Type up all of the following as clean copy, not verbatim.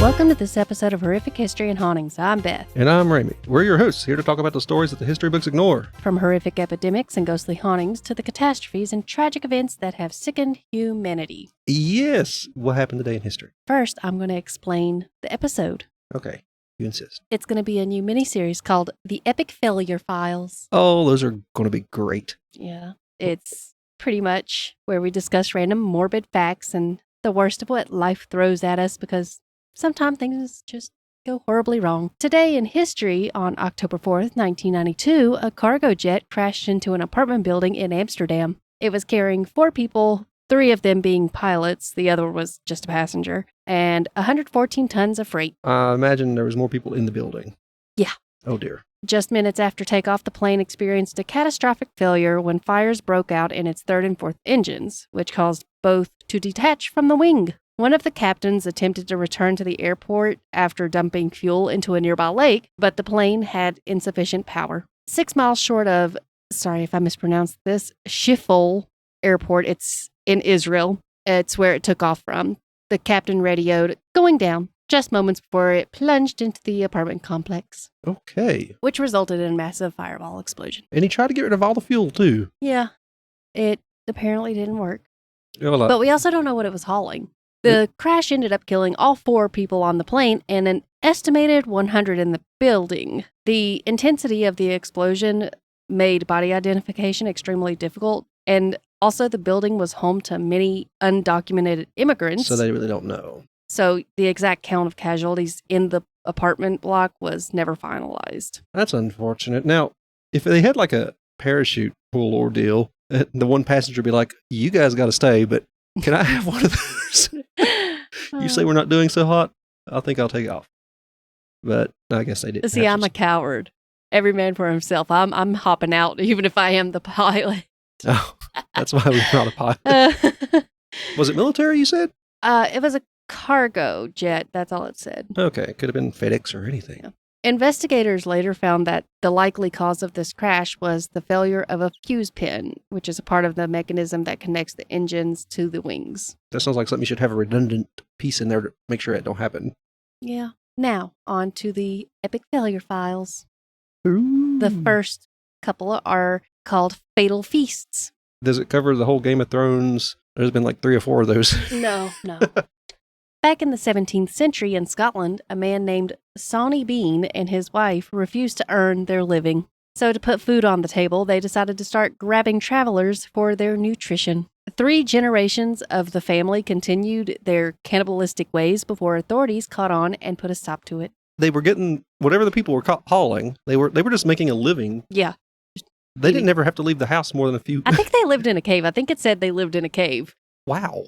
Welcome to this episode of Horrific History and Hauntings. I'm Beth. And I'm Ramie. We're your hosts, here to talk about the stories that the history books ignore. From horrific epidemics and ghostly hauntings to the catastrophes and tragic events that have sickened humanity. Yes. What happened today in history? First, I'm going to explain the episode. Okay. You insist. It's going to be a new miniseries called The Epic Failure Files. Oh, those are going to be great. Yeah. It's pretty much where we discuss random morbid facts and the worst of what life throws at us because sometimes things just go horribly wrong. Today in history, on October 4th, 1992, a cargo jet crashed into an apartment building in Amsterdam. It was carrying 4 people, 3 of them being pilots, the other was just a passenger, and 114 tons of freight. I imagine there was more people in the building. Yeah. Oh, dear. Just minutes after takeoff, the plane experienced a catastrophic failure when fires broke out in its 3rd and 4th engines, which caused both to detach from the wing. One of the captains attempted to return to the airport after dumping fuel into a nearby lake, but the plane had insufficient power. 6 miles short of, sorry if I mispronounced this, Schiphol Airport, it's in Israel. It's where it took off from. The captain radioed, "Going down," just moments before it plunged into the apartment complex. Okay. Which resulted in a massive fireball explosion. And he tried to get rid of all the fuel, too. Yeah, it apparently didn't work. Well, But we also don't know what it was hauling. The crash ended up killing all 4 people on the plane and an estimated 100 in the building. The intensity of the explosion made body identification extremely difficult, and also the building was home to many undocumented immigrants. So they really don't know. So the exact count of casualties in the apartment block was never finalized. That's unfortunate. Now, if they had like a parachute pull ordeal, the one passenger would be like, "You guys got to stay, but can I have one of those?" You say we're not doing so hot? I think I'll take off. But I guess they didn't. See, I'm a coward. Every man for himself. I'm hopping out, even if I am the pilot. Oh, that's why we're not a pilot. Was it military, you said? It was a cargo jet. That's all it said. Okay. It could have been FedEx or anything. Yeah. Investigators later found that the likely cause of this crash was the failure of a fuse pin, which is a part of the mechanism that connects the engines to the wings. That sounds like something you should have a redundant piece in there to make sure it don't happen. Yeah. Now, on to the epic failure files. Ooh. The first couple are called Fatal Feasts. Does it cover the whole Game of Thrones? There's been like 3 or 4 of those. No. Back in the 17th century in Scotland, a man named Sawney Bean and his wife refused to earn their living. So to put food on the table, they decided to start grabbing travelers for their nutrition. 3 generations of the family continued their cannibalistic ways before authorities caught on and put a stop to it. They were getting whatever the people were hauling. They were just making a living. Yeah. They didn't ever have to leave the house more than a few. I think they lived in a cave. I think it said they lived in a cave. Wow.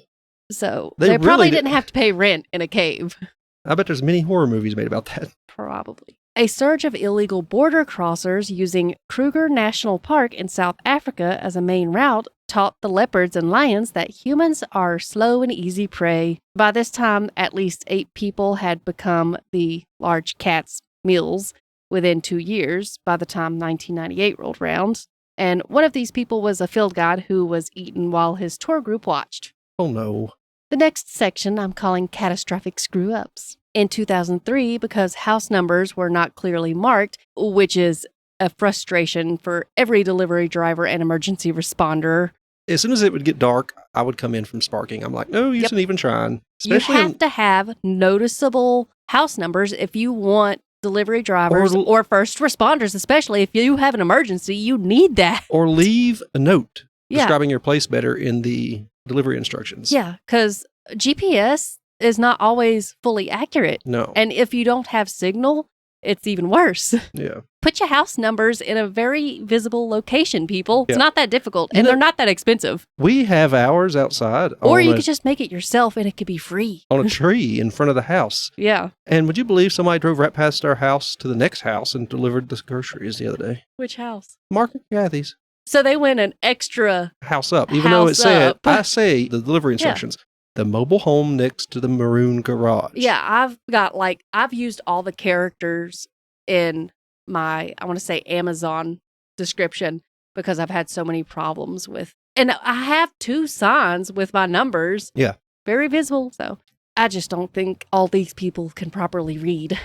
So They they probably really didn't have to pay rent in a cave. I bet there's many horror movies made about that. Probably. A surge of illegal border crossers using Kruger National Park in South Africa as a main route taught the leopards and lions that humans are slow and easy prey. By this time, at least 8 people had become the large cat's meals within 2 years by the time 1998 rolled around. And one of these people was a field guide who was eaten while his tour group watched. Oh, no. The next section I'm calling catastrophic screw-ups. In 2003, because house numbers were not clearly marked, which is a frustration for every delivery driver and emergency responder. As soon as it would get dark, I would come in from sparking. I'm like, no, you shouldn't even try. You have to have noticeable house numbers if you want delivery drivers or first responders, especially if you have an emergency, you need that. Or leave a note describing your place better in the delivery instructions. Yeah, because GPS is not always fully accurate. No. And if you don't have signal, it's even worse. Yeah. Put your house numbers in a very visible location, people. It's Yeah. not that difficult, and they're not that expensive. We have ours outside. Or you could just make it yourself, and it could be free. On a tree in front of the house. Yeah. And would you believe somebody drove right past our house to the next house and delivered the groceries the other day? Which house? Mark and Kathy's. So they went an extra house up, even though it said, up. I say the delivery instructions, the mobile home next to the maroon garage. Yeah, I've used all the characters in my, I want to say Amazon description because I've had so many problems with, and I have 2 signs with my numbers. Yeah. Very visible. So I just don't think all these people can properly read.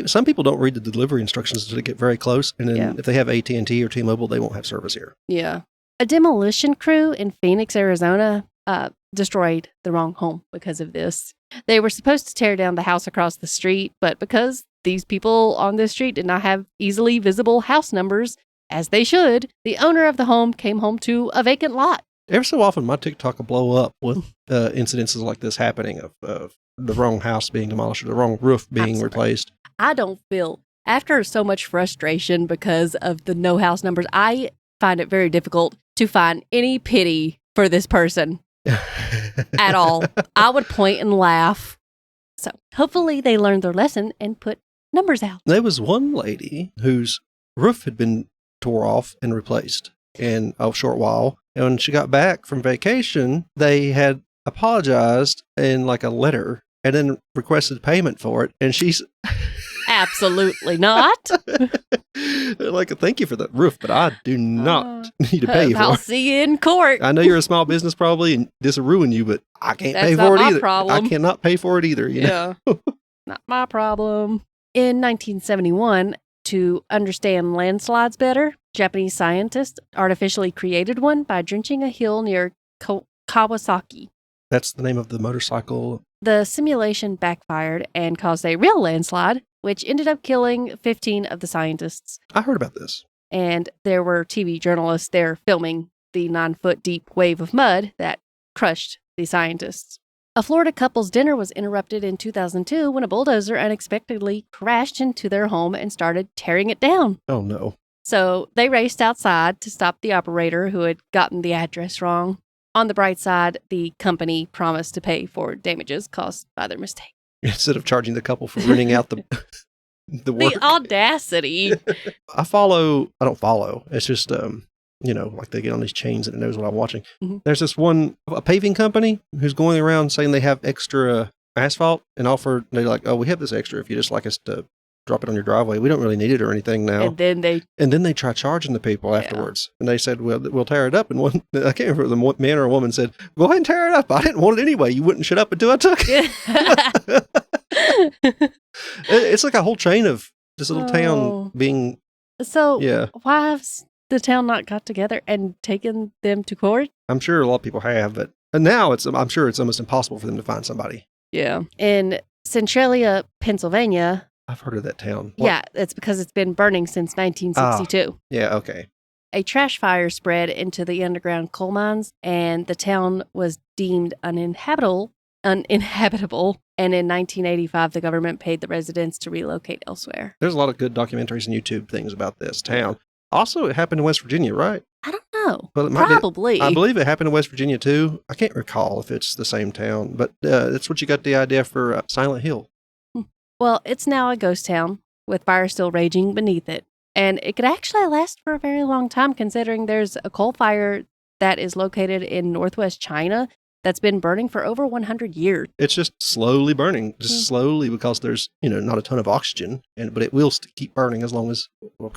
Some people don't read the delivery instructions until they get very close, and then if they have AT&T or T-Mobile, they won't have service here. Yeah. A demolition crew in Phoenix, Arizona, destroyed the wrong home because of this. They were supposed to tear down the house across the street, but because these people on this street did not have easily visible house numbers, as they should, the owner of the home came home to a vacant lot. Every so often, my TikTok will blow up with incidences like this happening of the wrong house being demolished or the wrong roof being replaced. I don't feel, after so much frustration because of the no house numbers, I find it very difficult to find any pity for this person at all. I would point and laugh. So hopefully they learned their lesson and put numbers out. There was one lady whose roof had been tore off and replaced in a short while. And when she got back from vacation, they had apologized in like a letter and then requested payment for it. And she's absolutely not. Like, thank you for the roof, but I do not need to pay you for it. I'll see you in court. I know you're a small business probably, and this will ruin you, but I can't pay for it either. Problem. I cannot pay for it either. You know? Not my problem. In 1971, to understand landslides better, Japanese scientists artificially created one by drenching a hill near Kawasaki. That's the name of the motorcycle. The simulation backfired and caused a real landslide, which ended up killing 15 of the scientists. I heard about this. And there were TV journalists there filming the 9-foot deep wave of mud that crushed the scientists. A Florida couple's dinner was interrupted in 2002 when a bulldozer unexpectedly crashed into their home and started tearing it down. Oh, no. So they raced outside to stop the operator who had gotten the address wrong. On the bright side, the company promised to pay for damages caused by their mistake. Instead of charging the couple for renting out the work. The audacity. I don't follow. It's just, like they get on these chains and it knows what I'm watching. Mm-hmm. There's this a paving company who's going around saying they have extra asphalt and they're like, oh, we have this extra if you just like us to drop it on your driveway. We don't really need it or anything now. And then they try charging the people afterwards. And they said, well, we'll tear it up. And I can't remember if the man or a woman said, go ahead and tear it up. I didn't want it anyway. You wouldn't shut up until I took it. It's like a whole chain of this little town being. So why have the town not got together and taken them to court? I'm sure a lot of people have, but now I'm sure it's almost impossible for them to find somebody. Yeah. In Centralia, Pennsylvania. I've heard of that town. What? Yeah, it's because it's been burning since 1962. Yeah, okay. A trash fire spread into the underground coal mines, and the town was deemed uninhabitable. And in 1985, the government paid the residents to relocate elsewhere. There's a lot of good documentaries and YouTube things about this town. Also, it happened in West Virginia, right? I don't know. Well, probably. I believe it happened in West Virginia, too. I can't recall if it's the same town, but that's what you got the idea for Silent Hill. Well, it's now a ghost town with fire still raging beneath it. And it could actually last for a very long time, considering there's a coal fire that is located in northwest China that's been burning for over 100 years. It's just slowly burning, slowly, because there's, not a ton of oxygen, but it will keep burning as long as,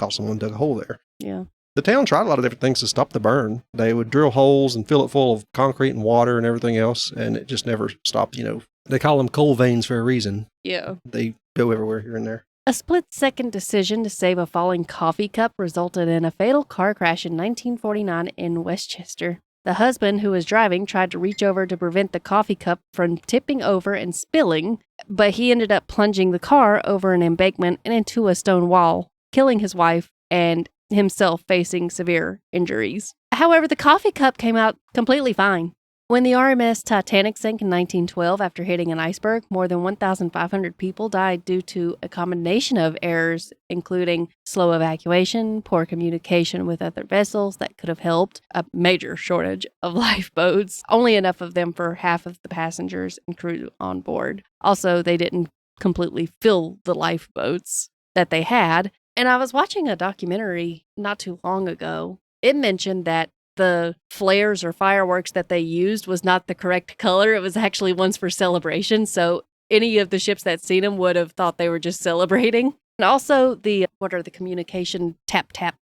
someone dug a hole there. Yeah. The town tried a lot of different things to stop the burn. They would drill holes and fill it full of concrete and water and everything else, and it just never stopped, They call them coal veins for a reason. Yeah. They go everywhere here and there. A split-second decision to save a falling coffee cup resulted in a fatal car crash in 1949 in Westchester. The husband who was driving tried to reach over to prevent the coffee cup from tipping over and spilling, but he ended up plunging the car over an embankment and into a stone wall, killing his wife and himself facing severe injuries. However, the coffee cup came out completely fine. When the RMS Titanic sank in 1912 after hitting an iceberg, more than 1,500 people died due to a combination of errors, including slow evacuation, poor communication with other vessels that could have helped, a major shortage of lifeboats, only enough of them for half of the passengers and crew on board. Also, they didn't completely fill the lifeboats that they had. And I was watching a documentary not too long ago. It mentioned that the flares or fireworks that they used was not the correct color. It was actually ones for celebration. So any of the ships that seen them would have thought they were just celebrating. And also what are the communication tap?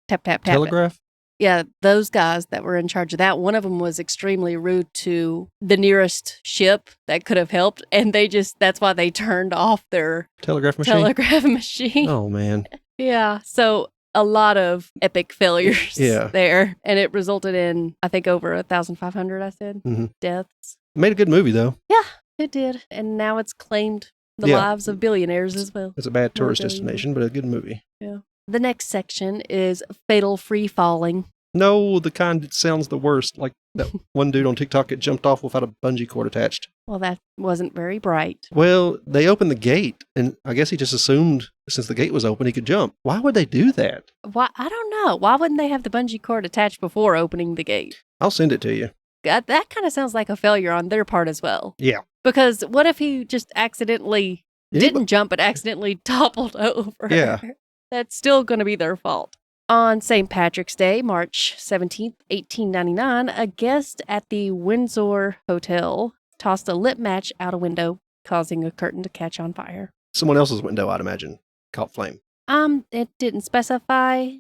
Telegraph? Yeah, those guys that were in charge of that, one of them was extremely rude to the nearest ship that could have helped. And that's why they turned off their Telegraph machine? telegraph machine. Oh, man. Yeah. So a lot of epic failures there. And it resulted in, I think, over 1,500, I said, deaths. Made a good movie, though. Yeah, it did. And now it's claimed the lives of billionaires as well. It's a bad tourist destination, but a good movie. Yeah. The next section is fatal free falling. No, the kind that sounds the worst. Like that one dude on TikTok that jumped off without a bungee cord attached. Well, that wasn't very bright. Well, they opened the gate, and I guess he just assumed since the gate was open, he could jump. Why would they do that? Why? I don't know. Why wouldn't they have the bungee cord attached before opening the gate? I'll send it to you. That kind of sounds like a failure on their part as well. Yeah. Because what if he just accidentally didn't jump, but accidentally toppled over? Yeah. That's still going to be their fault. On St. Patrick's Day, March 17th, 1899, a guest at the Windsor Hotel tossed a lit match out a window, causing a curtain to catch on fire. Someone else's window, I'd imagine, caught flame. It didn't specify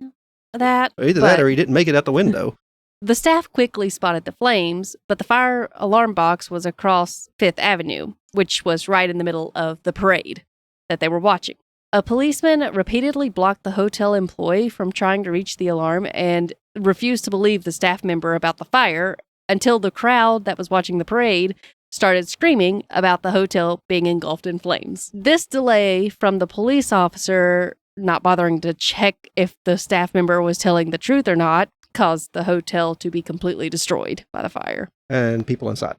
that. Either that or he didn't make it out the window. The staff quickly spotted the flames, but the fire alarm box was across Fifth Avenue, which was right in the middle of the parade that they were watching. A policeman repeatedly blocked the hotel employee from trying to reach the alarm and refused to believe the staff member about the fire until the crowd that was watching the parade started screaming about the hotel being engulfed in flames. This delay from the police officer not bothering to check if the staff member was telling the truth or not caused the hotel to be completely destroyed by the fire. And people inside.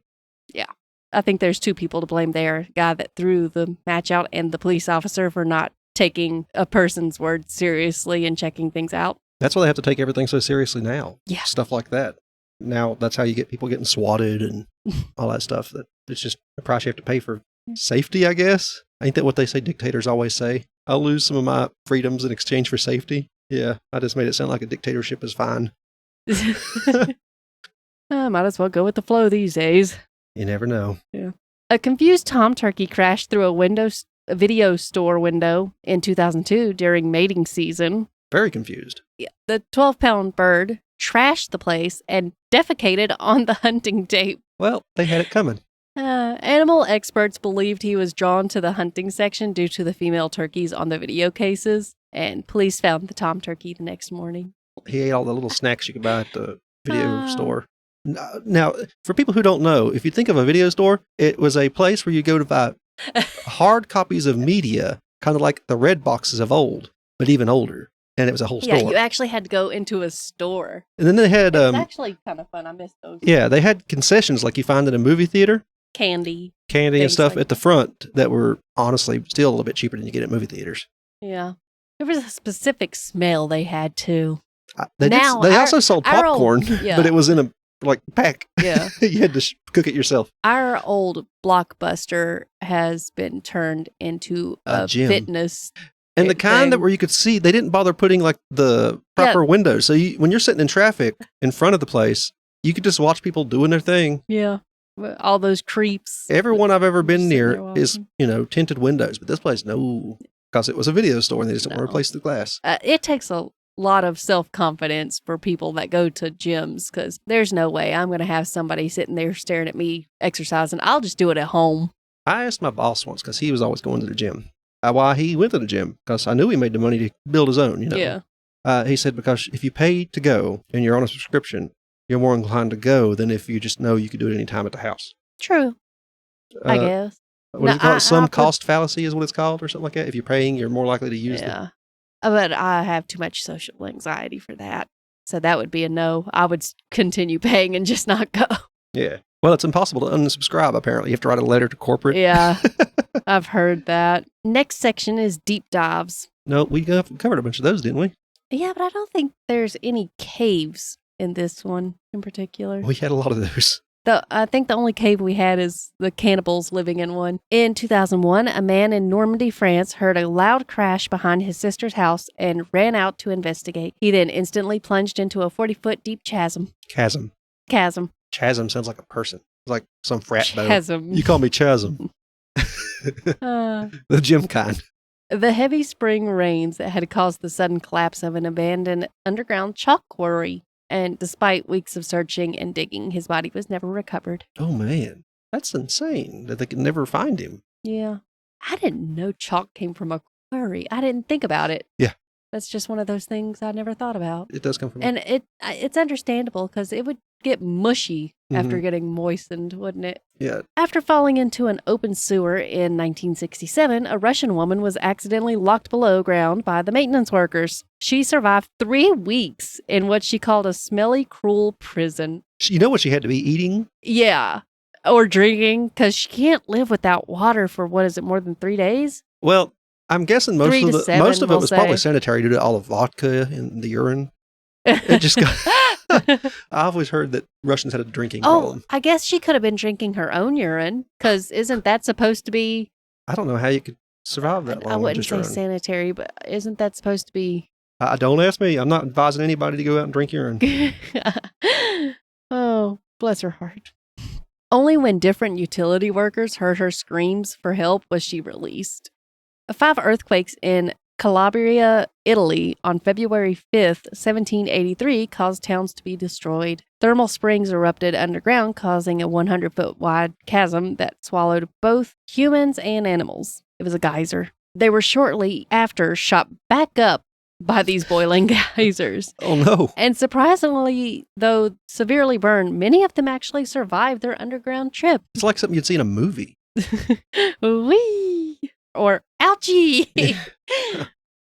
Yeah. I think there's two people to blame there. The guy that threw the match out and the police officer for not taking a person's word seriously and checking things out. That's why they have to take everything so seriously now. Yeah. Stuff like that. Now, that's how you get people getting swatted and all that stuff. That it's just a price you have to pay for safety, I guess. Ain't that what they say dictators always say? I'll lose some of my freedoms in exchange for safety. Yeah, I just made it sound like a dictatorship is fine. I might as well go with the flow these days. You never know. Yeah. A confused tom turkey crashed through a video store window in 2002 during mating season. Very confused. Yeah. The 12-pound bird trashed the place and defecated on the hunting tape. Well, they had it coming. Animal experts believed he was drawn to the hunting section due to the female turkeys on the video cases, and police found the tom turkey the next morning. He ate all the little snacks you could buy at the video store. Now, for people who don't know, if you think of a video store, it was a place where you go to buy hard copies of media, kind of like the red boxes of old, but even older. And it was a whole store. Yeah, you actually had to go into a store. And then they had... it's actually kind of fun. I miss those. Yeah, they had concessions like you find in a movie theater. Candy and stuff at the front that were honestly still a little bit cheaper than you get at movie theaters. Yeah. There was a specific smell they had too. They also sold popcorn, but it was in a pack. Yeah. You had to cook it yourself. Our old Blockbuster has been turned into a gym. Fitness. And the kind that where you could see, they didn't bother putting the proper windows. So when you're sitting in traffic in front of the place, you could just watch people doing their thing. Yeah. All those creeps. Everyone I've ever been near is, tinted windows. But this place, no. Because it was a video store and they just don't want to replace the glass. It takes a lot of self-confidence for people that go to gyms because there's no way I'm going to have somebody sitting there staring at me exercising. I'll just do it at home. I asked my boss once because he was always going to the gym. Why he went to the gym, because I knew he made the money to build his own, Yeah. He said, because if you pay to go and you're on a subscription, you're more inclined to go than if you just know you could do it anytime at the house. True. I guess. What do you call it? Some cost fallacy is what it's called or something like that. If you're paying, you're more likely to use it. Yeah. But I have too much social anxiety for that. So that would be a no. I would continue paying and just not go. Yeah. Well, it's impossible to unsubscribe, apparently. You have to write a letter to corporate. Yeah. I've heard that. Next section is deep dives. No, we covered a bunch of those, didn't we? Yeah, but I don't think there's any caves in this one in particular. We had a lot of those. I think the only cave we had is the cannibals living in one. In 2001, a man in Normandy, France, heard a loud crash behind his sister's house and ran out to investigate. He then instantly plunged into a 40-foot deep chasm. Chasm. Chasm sounds like a person. It's like some frat bow. Chasm. You call me Chasm. The gym kind. The heavy spring rains that had caused the sudden collapse of an abandoned underground chalk quarry And despite weeks of searching and digging, his body was never recovered. Oh, man. That's insane that they could never find him. Yeah. I didn't know chalk came from a quarry. I didn't think about it. Yeah. That's just one of those things I never thought about. It does come from... And it's understandable because it would get mushy after getting moistened, wouldn't it? Yeah. After falling into an open sewer in 1967, a Russian woman was accidentally locked below ground by the maintenance workers. She survived 3 weeks in what she called a smelly, cruel prison. You know what she had to be eating? Yeah. Or drinking, because she can't live without water for, more than 3 days? Well, I'm guessing most of it was probably sanitary due to all the vodka in the urine. It just got... I've always heard that Russians had a drinking problem. I guess she could have been drinking her own urine, because isn't that supposed to be... I don't know how you could survive that long. I wouldn't say sanitary, but isn't that supposed to be... Don't ask me. I'm not advising anybody to go out and drink urine. Oh, bless her heart. Only when different utility workers heard her screams for help was she released. 5 earthquakes in Calabria, Italy on February 5th, 1783 caused towns to be destroyed. Thermal springs erupted underground, causing a 100-foot wide chasm that swallowed both humans and animals. It was a geyser. They were shortly after shot back up by these boiling geysers. Oh, no. And surprisingly, though severely burned, many of them actually survived their underground trip. It's like something you'd see in a movie. Whee! Or ouchie!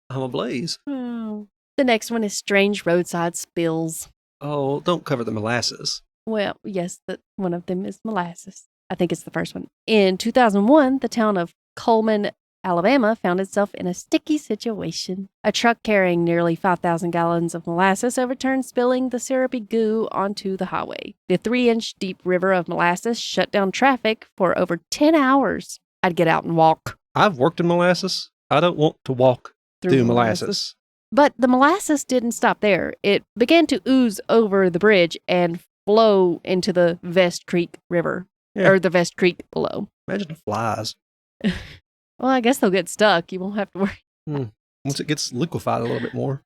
I'm ablaze. Oh. The next one is strange roadside spills. Oh, don't cover the molasses. Well, yes, one of them is molasses. I think it's the first one. In 2001, the town of Coleman, Alabama found itself in a sticky situation. A truck carrying nearly 5,000 gallons of molasses overturned, spilling the syrupy goo onto the highway. The 3-inch deep river of molasses shut down traffic for over 10 hours. I'd get out and walk. I've worked in molasses. I don't want to walk through molasses. But the molasses didn't stop there. It began to ooze over the bridge and flow into the Vest Creek River, or the Vest Creek below. Imagine the flies. Well, I guess they'll get stuck. You won't have to worry. Once it gets liquefied a little bit more.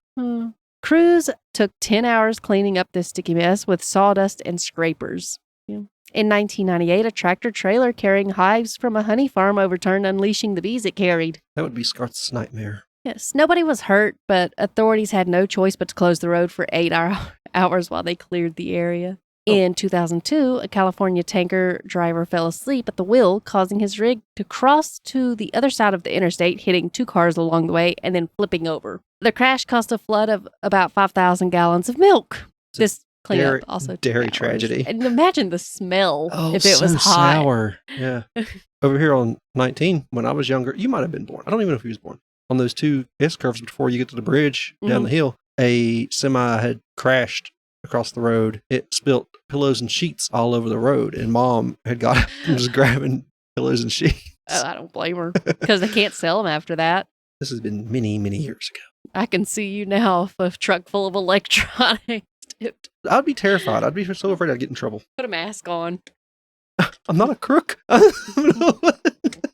Crews took 10 hours cleaning up this sticky mess with sawdust and scrapers. Yeah. In 1998, a tractor trailer carrying hives from a honey farm overturned, unleashing the bees it carried. That would be Scart's nightmare. Yes, nobody was hurt, but authorities had no choice but to close the road for 8 hours while they cleared the area. In 2002, a California tanker driver fell asleep at the wheel, causing his rig to cross to the other side of the interstate, hitting 2 cars along the way and then flipping over. The crash caused a flood of about 5,000 gallons of milk. This cleanup also dairy tragedy. And imagine the smell if it so was hot. Sour. Yeah. Over here on 19, when I was younger, you might have been born. I don't even know if he was born. On those 2 S-curves before you get to the bridge down the hill, a semi had crashed across the road. It spilt pillows and sheets all over the road, and Mom had got up and was grabbing pillows and sheets. Oh, I don't blame her, because they can't sell them after that. This has been many, many years ago. I can see you now with a truck full of electronics. I'd be terrified. I'd be so afraid I'd get in trouble. Put a mask on. I'm not a crook.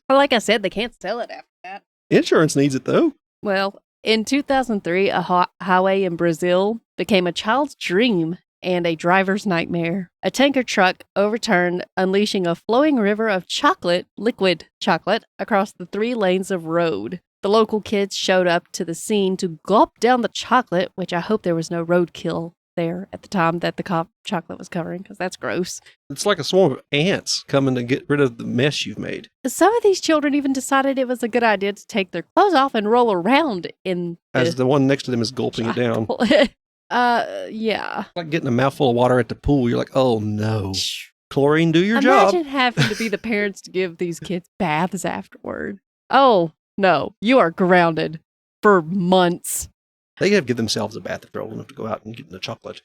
Like I said, they can't sell it after that. Insurance needs it, though. Well, in 2003, a highway in Brazil became a child's dream and a driver's nightmare. A tanker truck overturned, unleashing a flowing river of liquid chocolate, across the 3 lanes of road. The local kids showed up to the scene to gulp down the chocolate, which I hope there was no roadkill there at the time that the chocolate was covering, because that's gross. It's like a swarm of ants coming to get rid of the mess you've made. Some of these children even decided it was a good idea to take their clothes off and roll around in as the one next to them is gulping it down. Yeah. Like getting a mouthful of water at the pool. You're like, oh no. Chlorine, do your job. Imagine having to be the parents to give these kids baths afterward. Oh, no. You are grounded for months. They have to give themselves a bath if they're old enough to go out and get in the chocolate.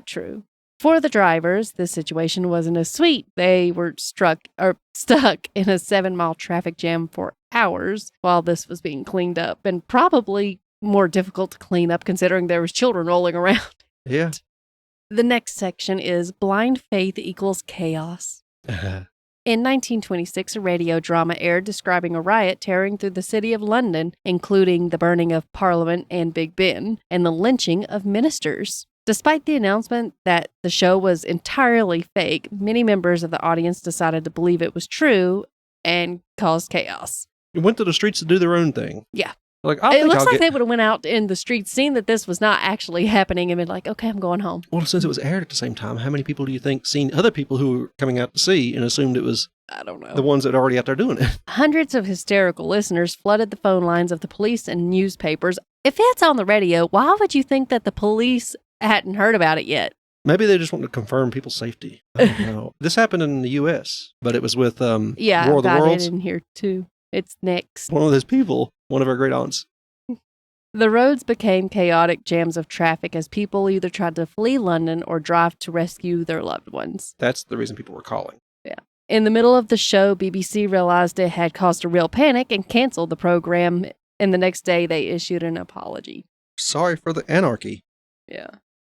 True. For the drivers, this situation wasn't as sweet. They were stuck in a 7-mile traffic jam for hours while this was being cleaned up, and probably more difficult to clean up considering there was children rolling around. Yeah. The next section is blind faith equals chaos. In 1926, a radio drama aired describing a riot tearing through the city of London, including the burning of Parliament and Big Ben and the lynching of ministers. Despite the announcement that the show was entirely fake, many members of the audience decided to believe it was true and caused chaos. It went to the streets to do their own thing. Yeah. Like, It looks like they would have went out in the streets, seen that this was not actually happening, and been like, okay, I'm going home. Well, since it was aired at the same time, how many people do you think seen other people who were coming out to see and assumed it was I don't know. the ones that are already out there doing it? Hundreds of hysterical listeners flooded the phone lines of the police and newspapers. If it's on the radio, why would you think that the police hadn't heard about it yet? Maybe they just wanted to confirm people's safety. I don't know. This happened in the U.S., but it was with War of the Worlds. It in here too. It's next. One of those people, one of our great aunts. The roads became chaotic jams of traffic as people either tried to flee London or drive to rescue their loved ones. That's the reason people were calling. Yeah. In the middle of the show, BBC realized it had caused a real panic and canceled the program, and the next day they issued an apology. Sorry for the anarchy. Yeah.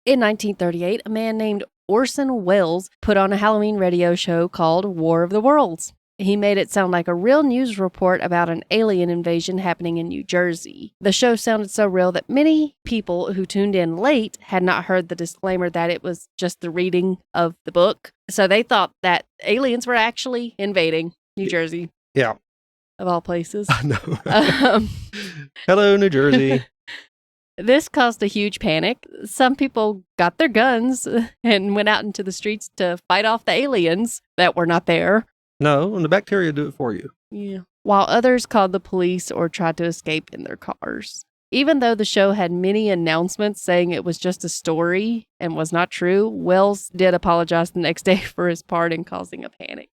In 1938, a man named Orson Welles put on a Halloween radio show called War of the Worlds. He made it sound like a real news report about an alien invasion happening in New Jersey. The show sounded so real that many people who tuned in late had not heard the disclaimer that it was just the reading of the book. So they thought that aliens were actually invading New Jersey. Yeah. Of all places. I know. Hello, New Jersey. This caused a huge panic. Some people got their guns and went out into the streets to fight off the aliens that were not there. No, and the bacteria do it for you. Yeah. While others called the police or tried to escape in their cars. Even though the show had many announcements saying it was just a story and was not true, Wells did apologize the next day for his part in causing a panic.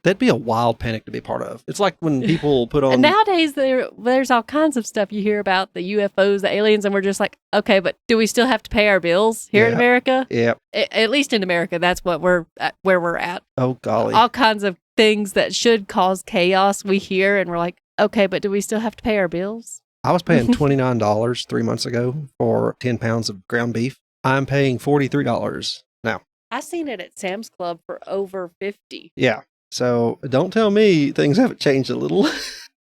That'd be a wild panic to be part of. It's like when people put on... And nowadays, there's all kinds of stuff you hear about the UFOs, the aliens, and we're just like, okay, but do we still have to pay our bills here in America? Yeah. At least in America, that's what where we're at. Oh, golly. All kinds of things that should cause chaos we hear, and we're like, okay, but do we still have to pay our bills? I was paying $29 3 months ago for 10 pounds of ground beef. I'm paying $43 now. I seen it at Sam's Club for over $50. Yeah. So don't tell me things haven't changed a little.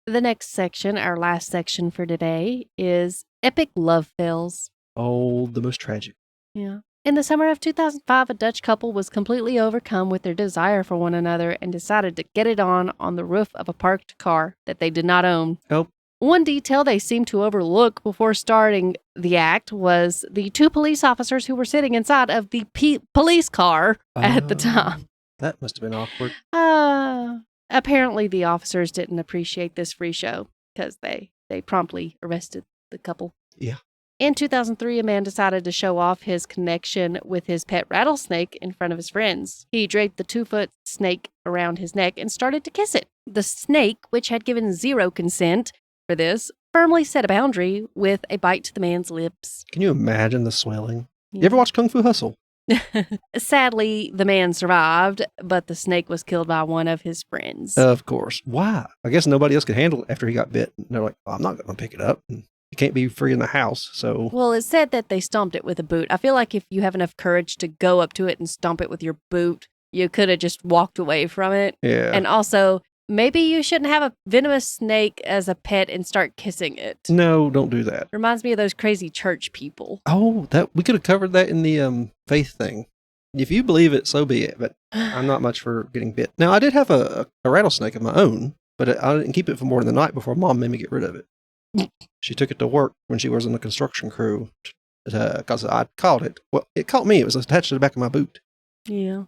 The next section, our last section for today, is epic love fails. Oh, the most tragic. Yeah. In the summer of 2005, a Dutch couple was completely overcome with their desire for one another and decided to get it on the roof of a parked car that they did not own. Oh. One detail they seemed to overlook before starting the act was the 2 police officers who were sitting inside of the police car at the time. That must have been awkward. Apparently the officers didn't appreciate this free show because they promptly arrested the couple. Yeah. In 2003, a man decided to show off his connection with his pet rattlesnake in front of his friends. He draped the 2-foot snake around his neck and started to kiss it. The snake, which had given zero consent for this, firmly set a boundary with a bite to the man's lips. Can you imagine the swelling? Yeah. You ever watch Kung Fu Hustle? Sadly, the man survived, but the snake was killed by one of his friends. Of course. Why? I guess nobody else could handle it after he got bit. And they're like, I'm not going to pick it up. And you can't be free in the house, so... Well, it said that they stomped it with a boot. I feel like if you have enough courage to go up to it and stomp it with your boot, you could have just walked away from it. Yeah. And also, maybe you shouldn't have a venomous snake as a pet and start kissing it. No, don't do that. Reminds me of those crazy church people. Oh, that we could have covered that in the faith thing. If you believe it, so be it. But I'm not much for getting bit. Now, I did have a rattlesnake of my own, but I didn't keep it for more than the night before Mom made me get rid of it. She took it to work when she was in the construction crew because I caught it. Well, it caught me. It was attached to the back of my boot. Yeah.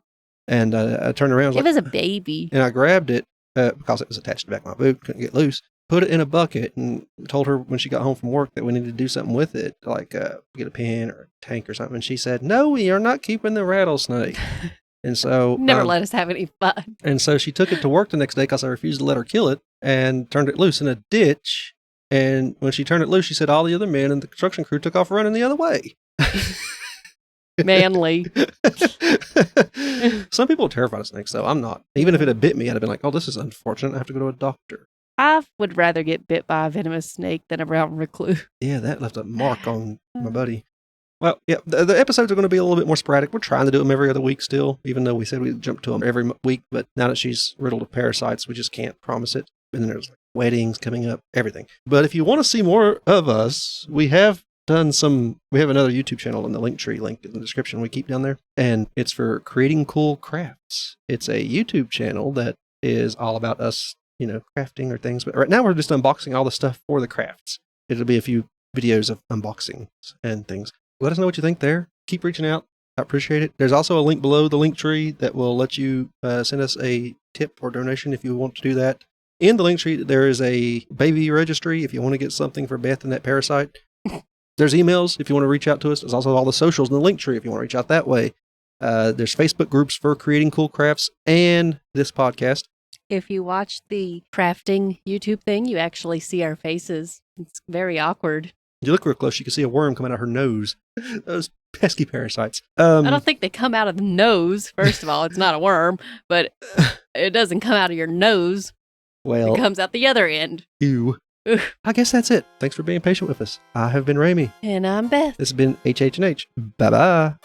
And I turned around. It was a baby. And I grabbed it because it was attached to the back of my boot. Couldn't get loose. Put it in a bucket and told her when she got home from work that we needed to do something with it, like get a pen or a tank or something. And she said, "No, we are not keeping the rattlesnake." And so... Never let us have any fun. And so she took it to work the next day because I refused to let her kill it and turned it loose in a ditch. And when she turned it loose, she said all the other men in the construction crew took off running the other way. Manly. Some people are terrified of snakes, though. I'm not. Even if it had bit me, I'd have been like, oh, this is unfortunate. I have to go to a doctor. I would rather get bit by a venomous snake than a brown recluse. Yeah, that left a mark on my buddy. Well, yeah, the episodes are going to be a little bit more sporadic. We're trying to do them every other week still, even though we said we'd jump to them every week. But now that she's riddled with parasites, we just can't promise it. And then there's like weddings coming up, everything. But if you want to see more of us, we have done we have another YouTube channel in the Linktree link in the description we keep down there. And it's for creating cool crafts. It's a YouTube channel that is all about us, crafting or things. But right now we're just unboxing all the stuff for the crafts. It'll be a few videos of unboxings and things. Let us know what you think there. Keep reaching out. I appreciate it. There's also a link below the Linktree that will let you send us a tip or donation if you want to do that. In the Linktree, there is a baby registry if you want to get something for Beth and that parasite. There's emails if you want to reach out to us. There's also all the socials in the Linktree if you want to reach out that way. There's Facebook groups for creating cool crafts and this podcast. If you watch the crafting YouTube thing, you actually see our faces. It's very awkward. You look real close, you can see a worm come out of her nose. Those pesky parasites. I don't think they come out of the nose. First of all, it's not a worm, but it doesn't come out of your nose. Well, it comes out the other end. Ew. I guess that's it. Thanks for being patient with us. I have been Ramie. And I'm Beth. This has been HH&H. Bye-bye.